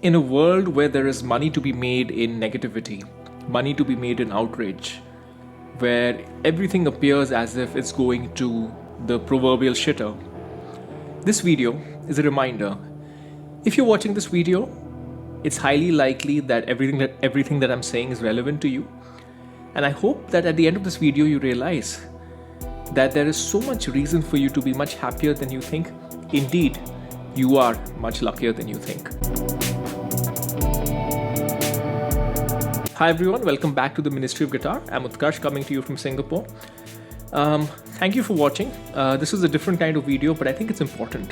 In a world where there is money to be made in negativity, money to be made in outrage, where everything appears as if it's going to the proverbial shitter, this video is a reminder. If you're watching this video, it's highly likely that everything that I'm saying is relevant to you. And I hope that at the end of this video you realize that there is so much reason for you to be much happier than you think. Indeed, you are much luckier than you think. Hi everyone, welcome back to the Ministry of Guitar. I'm Utkarsh, coming to you from Singapore. Thank you for watching. This is a different kind of video, but I think it's important.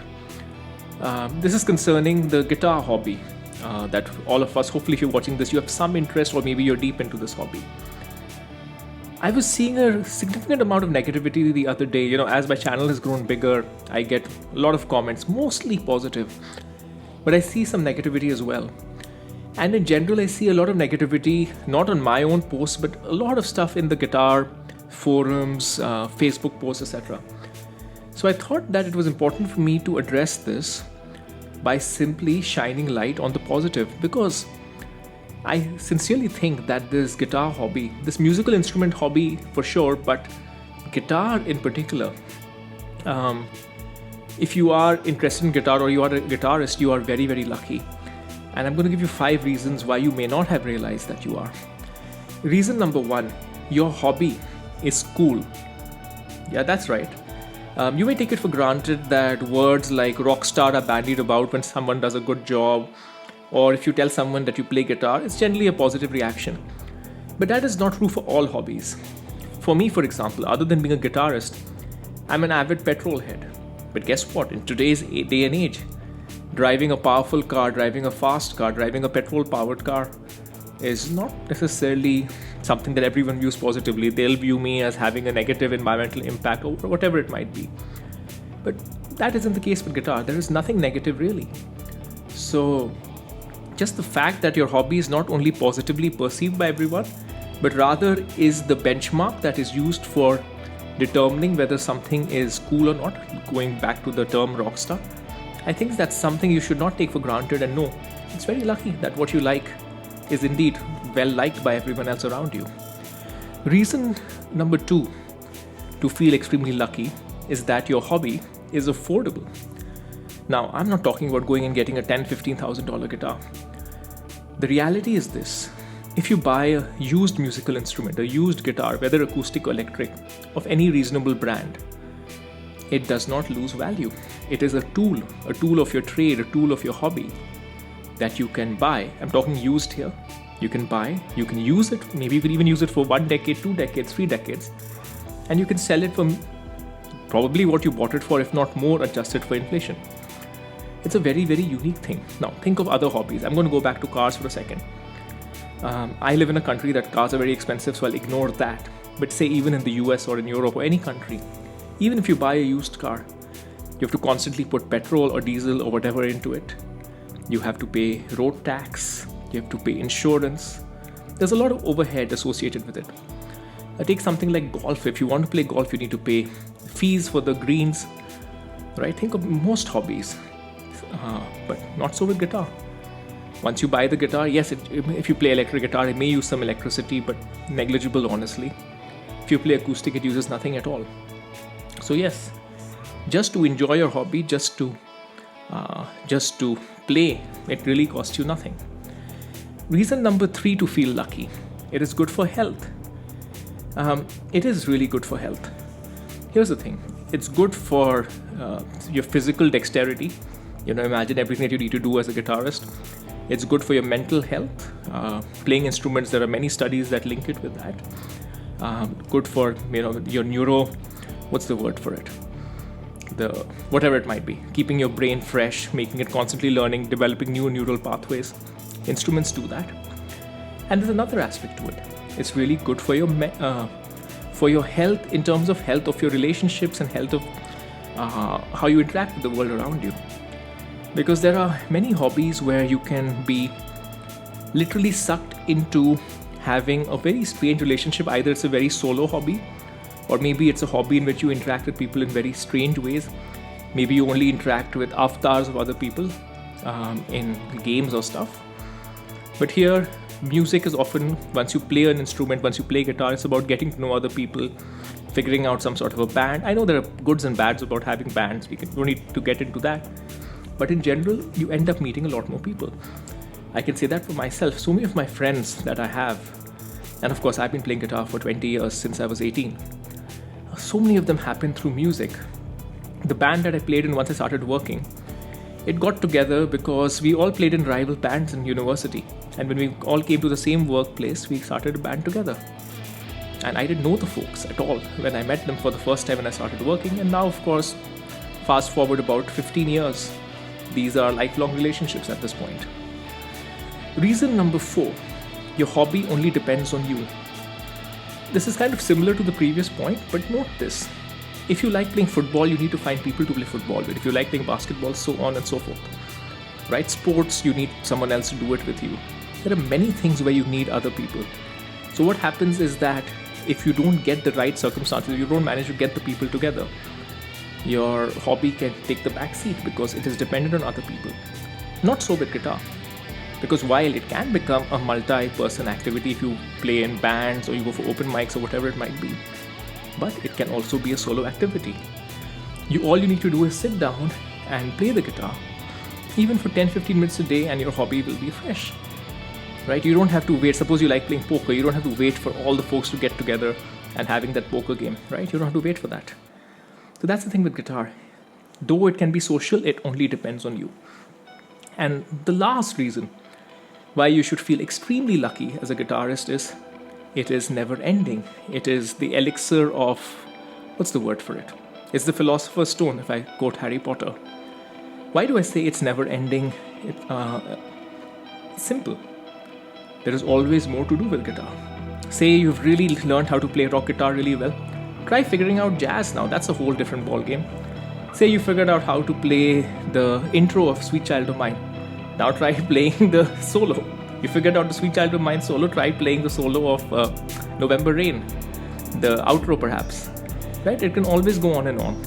This is concerning the guitar hobby that all of us, hopefully if you're watching this, you have some interest or maybe you're deep into this hobby. I was seeing a significant amount of negativity the other day. As my channel has grown bigger, I get a lot of comments, mostly positive, but I see some negativity as well. And in general, I see a lot of negativity, not on my own posts, but a lot of stuff in the guitar forums, Facebook posts, etc. So I thought that it was important for me to address this by simply shining light on the positive, because I sincerely think that this guitar hobby, this musical instrument hobby for sure, but guitar in particular, if you are interested in guitar or you are a guitarist, you are very, very lucky. And I'm going to give you 5 reasons why you may not have realized that you are. Reason number 1, your hobby is cool. Yeah, that's right. You may take it for granted that words like rock star are bandied about when someone does a good job, or if you tell someone that you play guitar, it's generally a positive reaction. But that is not true for all hobbies. For me, for example, other than being a guitarist, I'm an avid petrol head. But guess what? In today's day and age, driving a powerful car, driving a fast car, driving a petrol-powered car is not necessarily something that everyone views positively. They'll view me as having a negative environmental impact or whatever it might be. But that isn't the case with guitar. There is nothing negative really. So just the fact that your hobby is not only positively perceived by everyone, but rather is the benchmark that is used for determining whether something is cool or not, going back to the term rockstar, I think that's something you should not take for granted and know. It's very lucky that what you like is indeed well liked by everyone else around you. Reason number 2 to feel extremely lucky is that your hobby is affordable. Now, I'm not talking about going and getting a $10,000-$15,000 guitar. The reality is this: if you buy a used musical instrument, a used guitar, whether acoustic or electric, of any reasonable brand, it does not lose value. It is a tool of your trade, a tool of your hobby that you can buy. I'm talking used here. You can buy, you can use it, maybe you can even use it for 1 decade, 2 decades, 3 decades, and you can sell it for probably what you bought it for, if not more, adjusted for inflation. It's a very, very unique thing. Now, think of other hobbies. I'm going to go back to cars for a second. I live in a country that cars are very expensive, so I'll ignore that. But say even in the US or in Europe or any country, even if you buy a used car, you have to constantly put petrol or diesel or whatever into it. You have to pay road tax, you have to pay insurance. There's a lot of overhead associated with it. Take something like golf. If you want to play golf, you need to pay fees for the greens, right? Think of most hobbies, but not so with guitar. Once you buy the guitar, yes, if you play electric guitar, it may use some electricity, but negligible, honestly. If you play acoustic, it uses nothing at all. So yes, just to enjoy your hobby, just to play, it really costs you nothing. Reason number 3 to feel lucky: it is good for health. It is really good for health. Here's the thing: it's good for your physical dexterity. Imagine everything that you need to do as a guitarist. It's good for your mental health. Playing instruments, there are many studies that link it with that. Good for your what's the word for it? Whatever it might be, keeping your brain fresh, making it constantly learning, developing new neural pathways. Instruments do that. And there's another aspect to it. It's really good for your health, in terms of health of your relationships and health of how you interact with the world around you. Because there are many hobbies where you can be literally sucked into having a very strange relationship. Either it's a very solo hobby, or maybe it's a hobby in which you interact with people in very strange ways. Maybe you only interact with avatars of other people. in games or stuff. But here, music is often, once you play an instrument, once you play guitar, it's about getting to know other people, figuring out some sort of a band. I know there are goods and bads about having bands. We don't need to get into that. But in general, you end up meeting a lot more people. I can say that for myself. So many of my friends that I have, and of course, I've been playing guitar for 20 years since I was 18. So many of them happened through music. The band that I played in once I started working, it got together because we all played in rival bands in university. And when we all came to the same workplace, we started a band together. And I didn't know the folks at all when I met them for the first time when I started working. And now, of course, fast forward about 15 years, these are lifelong relationships at this point. Reason number 4, your hobby only depends on you. This is kind of similar to the previous point, but note this. If you like playing football, you need to find people to play football with. If you like playing basketball, so on and so forth. Right? Sports, you need someone else to do it with you. There are many things where you need other people. So what happens is that if you don't get the right circumstances, you don't manage to get the people together, your hobby can take the back seat because it is dependent on other people. Not so with guitar. Because while it can become a multi-person activity if you play in bands or you go for open mics or whatever it might be, but it can also be a solo activity. All you need to do is sit down and play the guitar, even for 10-15 minutes a day, and your hobby will be fresh. Right? You don't have to wait. Suppose you like playing poker, you don't have to wait for all the folks to get together and having that poker game, right? You don't have to wait for that. So that's the thing with guitar. Though it can be social, it only depends on you. And the last reason why you should feel extremely lucky as a guitarist is it is never ending. It is the elixir of, what's the word for it? It's the philosopher's stone, if I quote Harry Potter. Why do I say it's never ending? It's simple. There is always more to do with guitar. Say you've really learned how to play rock guitar really well. Try figuring out jazz now. That's a whole different ball game. Say you figured out how to play the intro of Sweet Child of Mine. Now try playing the solo. You figured out the Sweet Child of Mine solo, try playing the solo of November Rain, the outro perhaps. Right? It can always go on and on.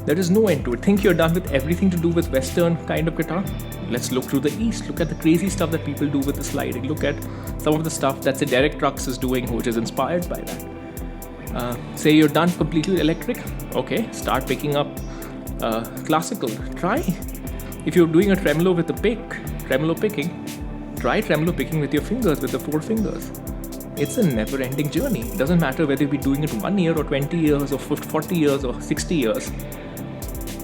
There is no end to it. Think you're done with everything to do with Western kind of guitar? Let's look to the East. Look at the crazy stuff that people do with the sliding. Look at some of the stuff that say Derek Trucks is doing, which is inspired by that. Say you're done completely with electric. Okay, start picking up classical. Try. If you're doing a tremolo with a pick, tremolo picking, try tremolo picking with your fingers, with the 4 fingers. It's a never-ending journey. It doesn't matter whether you've been doing it 1 year or 20 years or 40 years or 60 years.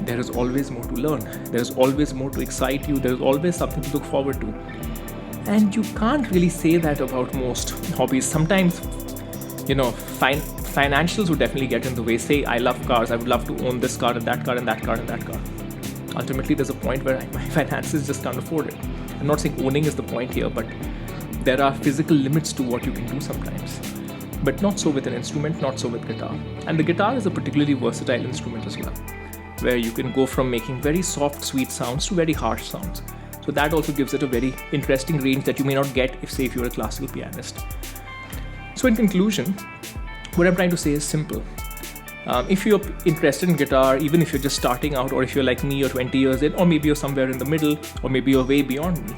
There is always more to learn. There is always more to excite you. There is always something to look forward to. And you can't really say that about most hobbies. Sometimes, financials would definitely get in the way. Say, I love cars. I would love to own this car and that car and that car and that car. Ultimately, there's a point where my finances just can't afford it. I'm not saying owning is the point here, but there are physical limits to what you can do sometimes. But not so with an instrument, not so with guitar. And the guitar is a particularly versatile instrument as well, where you can go from making very soft, sweet sounds to very harsh sounds. So that also gives it a very interesting range that you may not get if you're a classical pianist. So in conclusion, what I'm trying to say is simple. If you're interested in guitar, even if you're just starting out, or if you're like me, you're 20 years in, or maybe you're somewhere in the middle, or maybe you're way beyond me,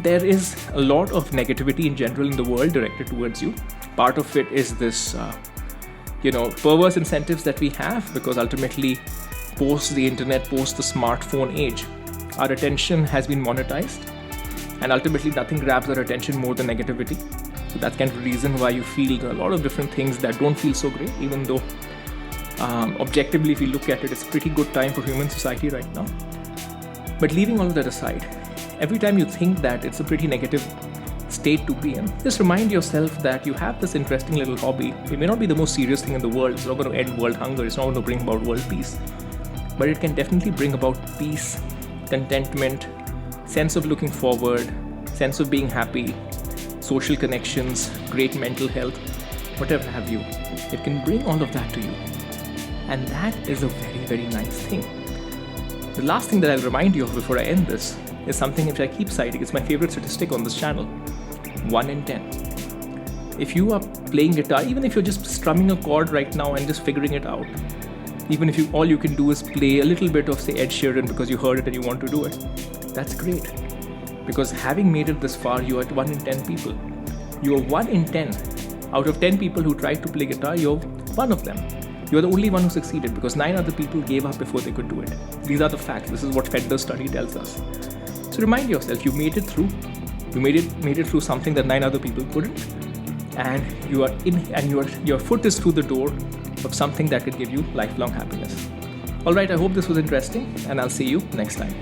there is a lot of negativity in general in the world directed towards you. Part of it is this perverse incentives that we have, because ultimately post the internet, post the smartphone age, our attention has been monetized, and ultimately nothing grabs our attention more than negativity. So that's kind of the reason why you feel a lot of different things that don't feel so great, even though objectively, if you look at it, it's a pretty good time for human society right now. But leaving all of that aside, every time you think that it's a pretty negative state to be in, just remind yourself that you have this interesting little hobby. It may not be the most serious thing in the world. It's not going to end world hunger. It's not going to bring about world peace. But it can definitely bring about peace, contentment, sense of looking forward, sense of being happy, social connections, great mental health, whatever have you. It can bring all of that to you. And that is a very, very nice thing. The last thing that I'll remind you of before I end this is something which I keep citing. It's my favorite statistic on this channel. 1 in 10. If you are playing guitar, even if you're just strumming a chord right now and just figuring it out, Even if all you can do is play a little bit of, say, Ed Sheeran because you heard it and you want to do it, that's great. Because having made it this far, you are 1 in 10 people. You are 1 in 10. Out of 10 people who tried to play guitar, you're one of them. You're the only one who succeeded because 9 other people gave up before they could do it. These are the facts. This is what Fender's study tells us. So remind yourself, you made it through. You made it through something that 9 other people couldn't. And you are in, and your foot is through the door of something that could give you lifelong happiness. All right, I hope this was interesting, and I'll see you next time.